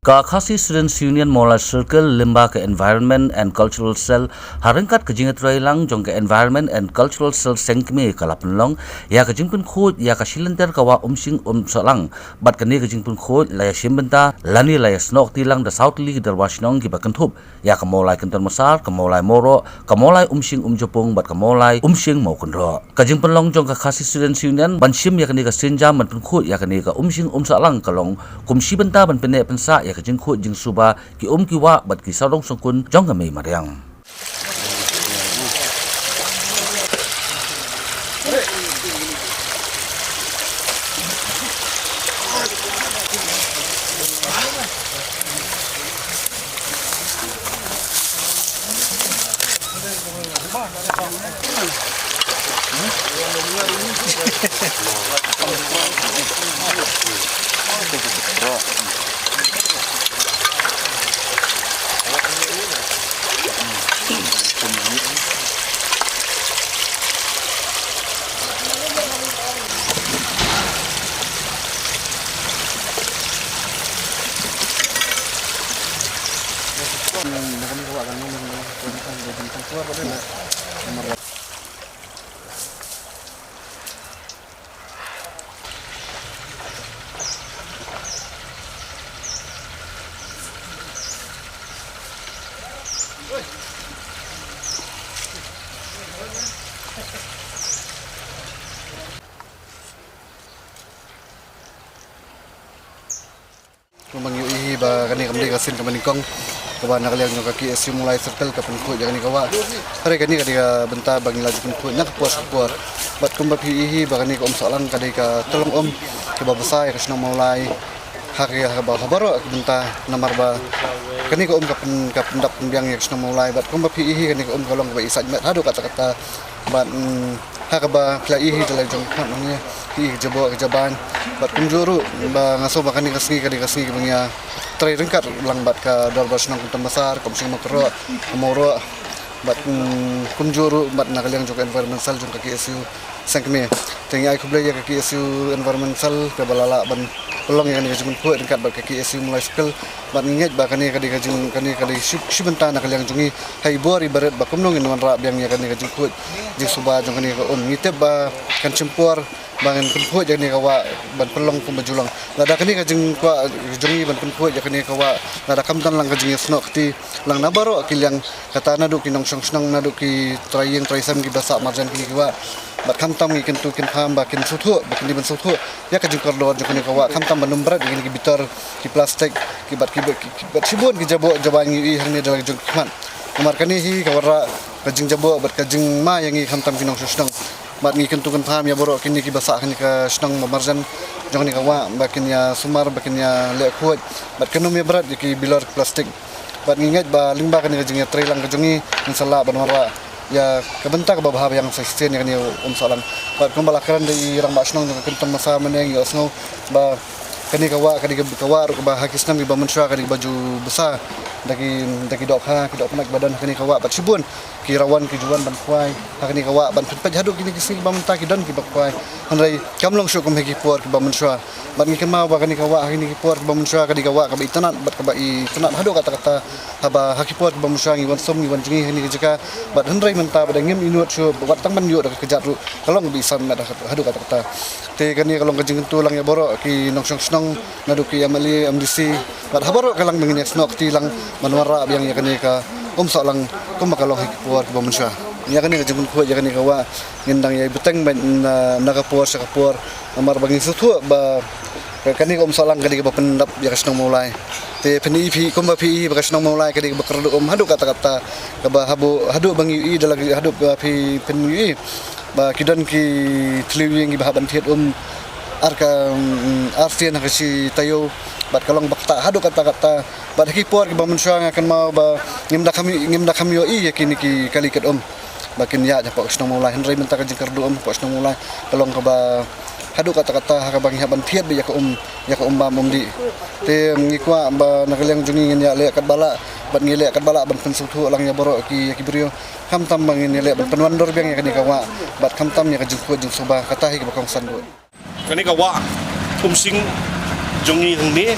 Kakasi Students Union Mola Circle limba ke Environment and Cultural Cell harengkat kejingat railang jong ke Environment and Cultural Cell sengkme kalapenlong ya kejingpun khod ya kasilenter kawa umsing salang bat kene kejingpun khod laya shimbenta lani laya snok tilang da South League dar wasnong ki bakentup ya kamolai kenton masar kamolai moro kamolai umsing jopong bat kamolai umsing mau kendro kejingpun long jong Kakasi Students Union banshim ya kene ka senja man pun khod ya kene ka umsing salang kalong kumsi benta ban pene pensa ya kajing khut jing suba ki kiwa bat ki sarong songkun jong kami mariang Mangyuihi ba kani kamdi kasin kamaningkong kaban nakaliang yung kaki SU mulai circle kapan ku jangan kawa hari kani ka benta bagi laju ku nak puas bat kumba pihi ba kani ko soalan kadi ka tolong ke ba besai ka senang mulai hari ba habaro benta namar ba kani ko kapan dak pembiang yang senang mulai bat kumba pihi kani ko kalong ba isa mat hadu kata-kata bat hakaba plaihi dalam jongkot namanya hi jabo kejaban bat kunjuru ba ngaso ba kani kasni bangya trai rengkat lang bat ka darbas nang kuntan besar komsing makro amoro bat kunjuru bat nakaliang juga environmental jong kaki SU sangkme tengi ai kublai ya kaki SU environmental ke balala ban pelong yang kajung ku rengkat bat kaki SU mulai sekal bat nginget ba kani kajung kani sibenta nakaliang jungi hai bor ibarat ba kumnong inwan ra biang ya kani kajung ku jing suba jong kani ka ngitep ba kan cempur bangan kunput jadi kawa ban pelong pun berjulang. Nada kini kajeng kawa jungi ban kunput jadi kawa nada kamtan lang kajeng snok ti lang nabaro akil yang kata nadu kinong senang nadu ki traisam ki basak marjan kini kawa bat kamtam ki kentu kin pam bakin sutu bakin di ban sutu ya kajeng kordor jadi kawa kamtam ban numbrat kini ki bitor ki plastik ki bat sibun ki jabo jaban i hang ni dalam jung kman. Kamar kani hi kawara kajeng jabo bat kajeng ma yang i kamtam kinong senang mat ngi kentukan paham ya borok kini ki basak kini ka senang marjan jong ni kawa bakin ya sumar bakin ya lekut bat kenum ya berat ki bilor plastik bat ngingat ba limba kani ka jingya trailang ka jongi insala banwara ya kebentak ba bahab yang sustain ya kani salang bat kumbalakaran di rang ba senang jong kentum masa meneng ya snow ba kani kawa ru ba hakisnam ki ba mensua kani baju besar daki dok ha ki dok nak badan kani kawa bat sibun ki rawan ki juan ban kwai kani kawa ban pet haduk kini kisi ba menta ki don ki ba kwai hanrai kamlong syukum heki por ki ba mensua bat ngi kema ba kani kawa kini ki por ki ba mensua kani kawa ka ba itanat bat ka ba i tanat haduk kata-kata haba haki por ki ba mensua ngi wan som ngi wan jingi kini jeka bat hanrai menta ba ngim inut syu bat tang man yu da kejat ru kalong bi sam mat haduk kata-kata te kani kalong kejing tulang ya borok ki nongsong snong nadu ki amali MDC bat habaro kalang mengin snok ti lang manwara biang ya kani ka soalang makalong hikipur ke manusia. Ya kani kajung ku ya kani kawa ngendang ya beteng nakapur sakapur amar bagi sutu ba kani soalang kani ka pendap ya kasnong mulai. Te peni pi ba pi ba kasnong mulai kani ba kerdu hadu kata-kata ka ba hadu bangi dalam hadu pi peni ba kidan ki tliwing ba ban tiet arka artian kasi tayo bat kalong bakta hadu kata-kata bat hikipor ki ba manusia akan mau ba ngimda kami yo i yakini ki kalikat bakin ya japak senang mulai henry minta kajing kerdu pak senang mulai kalong ka ba hadu kata-kata ka bang haban tiat bi ya ka ba di te ngikwa ba nakaliang jungi ngin ya le kat bala ban ngile kat bala ban pensutu lang ya boro ki brio kam tam bang ngin le ban penwandor biang ya kani kawa bat kam tam ya kajing ku jing suba katahi ki bakong sandu kani kawa kumsing jongi hangni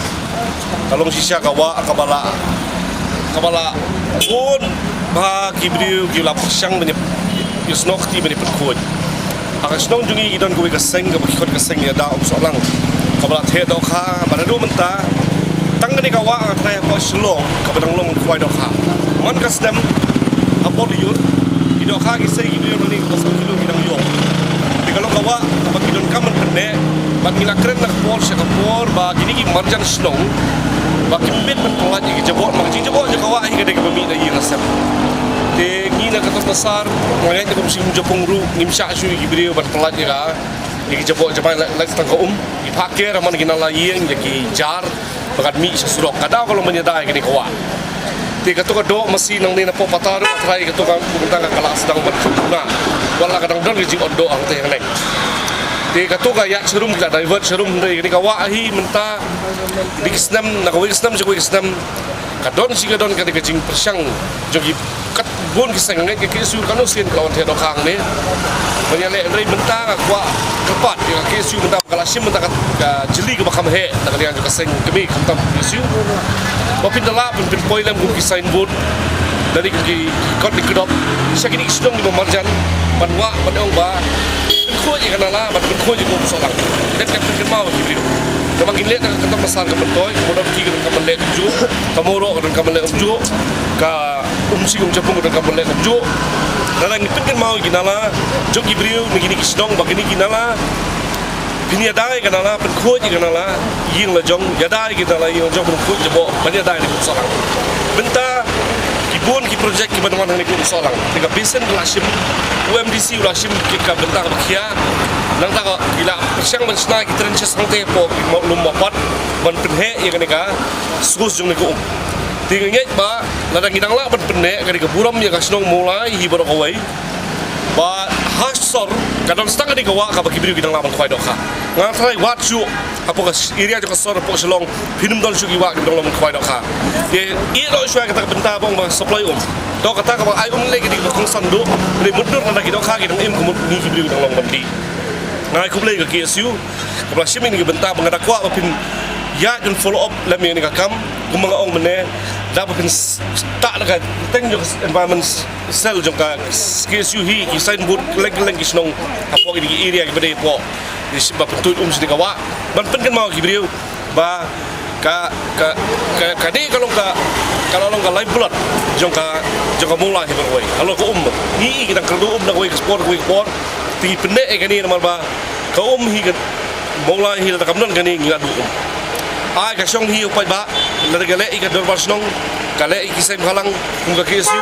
kalong sisya kawa kabala pun bah kibriu gila persyang menyep yusnok ti menyep kuat akan senong jungi idon gue keseng ke bakikot keseng ya dah soalang kabala the dok ha baradu menta tang ni kawa atrai ko slong kabadang long kuai dok ha man kasdem apol yur idok ha kisai kibriu ni ko so kilo bidang yo di kalau kawa bakidon kamen pende bakila keren nak pol sekapor ba gini ki marjan senong bakimbit pentolat yang jebok mangcing jebok je kawa hi kadek bami dai rasam te ngina katos besar ngai ko musim jepong ru nimsha shu gibriu pentolat je ka ni jebok jabai lek tang ko ipake raman ginala yeng ki jar bakat mi sesurok kada kalau menyedai kini kawa te kato do masi nang ni na po patar atrai kato ka puntang ka kala sedang bercuna wala kadang don ji odo ang te nek te kato ka ya serum ka divert serum ndai kini kawa hi menta dikisnam nak wisnam je wisnam kadon si kadon ka dikajing persyang jogi kat bon kisang ngai ke kesu kanu sin lawan te do kang ni menyale ndai menta kwa kepat ya kesu menta kala sim menta ka jeli ke bakam he tak lian jo kaseng kemi kamtam kesu bapin dala pun pin poilem gu kisain bot dari ki kot dikedop sakini sedong di marjan panwa padong ba ko je kanala bat ko je ko solang det kan pin mau ki Kamang inlet nak kata pasal ke bentoy, kemudian pergi ke dalam kamar ju, kamoro ke dalam kamar ju, ke umsi capung ke dalam kamar ju. Dalam ni pengen mau ginala, jog gibriu begini kisdong, begini ginala, bini adai ginala, penkuat ginala, ying lejong, yadai ginala, ying lejong penkuat jebo, banyak adai di kusalang. Benta kibun ki projek ki bantuan ni kusalang. Tiga besen lasim, UMDC lasim kita benta bakia. Nang tak gila persyang mensna kita rencana santai po lum mapat ban penhe ya kan ka sus jung ko tingget ba ladang gidang la ban penhe ka ka buram ya ka snong mulai hi baro kawai ba hasor kadang setengah di kawa ka bagi biru gidang la ban kwai dokha ngatrai wat su apa ka area jo ka sor po selong pinum dol su ki wa gidang la ban kwai dokha de i ro su ka ta benta bong ba supply to kata ka ba ai le ki di kong sandu le mudur na ki dokha gidang im ko ni ki biru gidang la ban di ngai kublai ke KSU kabla simin ke benta bangada kwa bapin ya jun follow up lam ni kam kumanga ong mene da bapin tak dekat teng jo environment cell jo ka KSU hi ki sign board leng kisnong apo di area ke bade po di bapin tu sidi kawa ban pen kan mau ki beriu ba ka de kalau ka live blood jo ka mulai berway kalau ko ni kita kerdu na ko sport ti pendek kani nama ba kaum hi kan mulai hi tak kamdan kani ngadu ai ka song hi upai ba la gale i ka dor barsnong kale i kisai halang muka kesu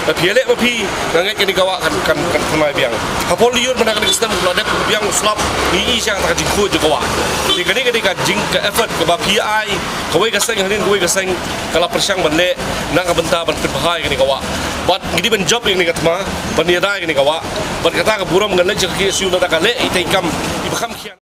ta piele ba pi ngangai kani kawa kan mai biang hapol liur mana kan sistem bladak biang slap ni i sang ta jingku je kawa ti kani ka jing ka effort ka ba pi ai kawai ka seng hanin kawai ka seng kala persyang banle nang ka benta ban bahai kani kawa bat gidi ban job ini katma ban dia dai kani kawa bat kata ka buram ngan le je kesu na ta kale i tai kam i bakam khian